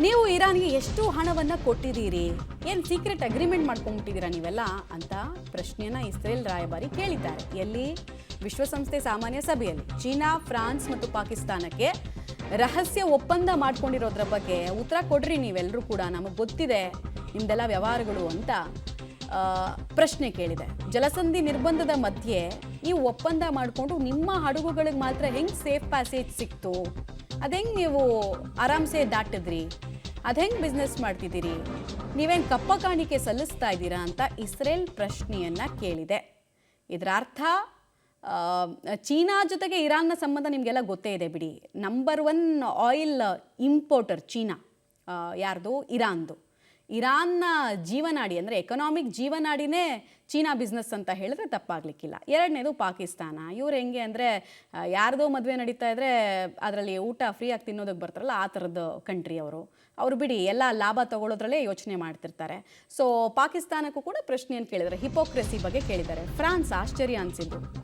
ನೀವು ಇರಾನ್ಗೆ ಎಷ್ಟು ಹಣವನ್ನು ಕೊಟ್ಟಿದ್ದೀರಿ? ಏನು ಸೀಕ್ರೆಟ್ ಅಗ್ರಿಮೆಂಟ್ ಮಾಡ್ಕೊಂಡ್ಬಿಟ್ಟಿದ್ದೀರಾ ನೀವೆಲ್ಲ ಅಂತ ಪ್ರಶ್ನೆಯನ್ನ ಇಸ್ರೇಲ್ ರಾಯಭಾರಿ ಕೇಳಿದ್ದಾರೆ. ಎಲ್ಲಿ? ವಿಶ್ವಸಂಸ್ಥೆ ಸಾಮಾನ್ಯ ಸಭೆಯಲ್ಲಿ. ಚೀನಾ, ಫ್ರಾನ್ಸ್ ಮತ್ತು ಪಾಕಿಸ್ತಾನಕ್ಕೆ ರಹಸ್ಯ ಒಪ್ಪಂದ ಮಾಡ್ಕೊಂಡಿರೋದ್ರ ಬಗ್ಗೆ ಉತ್ತರ ಕೊಡ್ರಿ ನೀವೆಲ್ಲರೂ ಕೂಡ, ನಮಗೆ ಗೊತ್ತಿದೆ ನಿಮ್ದೆಲ್ಲ ವ್ಯವಹಾರಗಳು ಅಂತ ಪ್ರಶ್ನೆ ಕೇಳಿದೆ. ಜಲಸಂಧಿ ನಿರ್ಬಂಧದ ಮಧ್ಯೆ ನೀವು ಒಪ್ಪಂದ ಮಾಡಿಕೊಂಡು ನಿಮ್ಮ ಹಡಗುಗಳಿಗೆ ಮಾತ್ರ ಹೆಂಗೆ ಸೇಫ್ ಪ್ಯಾಸೇಜ್ ಸಿಕ್ತು? ಅದೆಂಗೆ ನೀವು ಆರಾಮ್ಸೆ ದಾಟಿದ್ರಿ? ಅದು ಹೆಂಗೆ ಬಿಸ್ನೆಸ್ ಮಾಡ್ತಿದ್ದೀರಿ? ನೀವೇನು ಕಪ್ಪ ಕಾಣಿಕೆ ಸಲ್ಲಿಸ್ತಾ ಇದ್ದೀರಾ ಅಂತ ಇಸ್ರೇಲ್ ಪ್ರಶ್ನೆಯನ್ನು ಕೇಳಿದೆ. ಇದರ ಅರ್ಥ ಚೀನಾ ಜೊತೆಗೆ ಇರಾನ್ನ ಸಂಬಂಧ ನಿಮಗೆಲ್ಲ ಗೊತ್ತೇ ಇದೆ ಬಿಡಿ. Number 1 oil importer China. ಯಾರ್ದು? ಇರಾನ್ದು. ಇರಾನ್ನ ಜೀವನಾಡಿ ಅಂದರೆ ಎಕನಾಮಿಕ್ ಜೀವನಾಡಿನೇ ಚೀನಾ ಬಿಸ್ನೆಸ್ ಅಂತ ಹೇಳಿದ್ರೆ ತಪ್ಪಾಗಲಿಕ್ಕಿಲ್ಲ. ಎರಡನೇದು ಪಾಕಿಸ್ತಾನ. ಇವ್ರು ಹೆಂಗೆ ಅಂದರೆ ಯಾರ್ದೋ ಮದುವೆ ನಡೀತಾ ಇದ್ದರೆ ಅದರಲ್ಲಿ ಊಟ ಫ್ರೀಯಾಗಿ ತಿನ್ನೋದಕ್ಕೆ ಬರ್ತಾರಲ್ಲ, ಆ ಥರದ ಕಂಟ್ರಿ ಅವರು ಬಿಡಿ ಎಲ್ಲ ಲಾಭ ತಗೊಳ್ಳೋದ್ರಲ್ಲೇ ಯೋಚನೆ ಮಾಡ್ತಿರ್ತಾರೆ. ಸೊ ಪಾಕಿಸ್ತಾನಕ್ಕೂ ಕೂಡ ಪ್ರಶ್ನೆಯನ್ನು ಕೇಳಿದ್ದಾರೆ, ಹಿಪೋಕ್ರೆಸಿ ಬಗ್ಗೆ ಕೇಳಿದ್ದಾರೆ. ಫ್ರಾನ್ಸ್ ಆಶ್ಚರ್ಯ ಅನಿಸಿದ್ದು,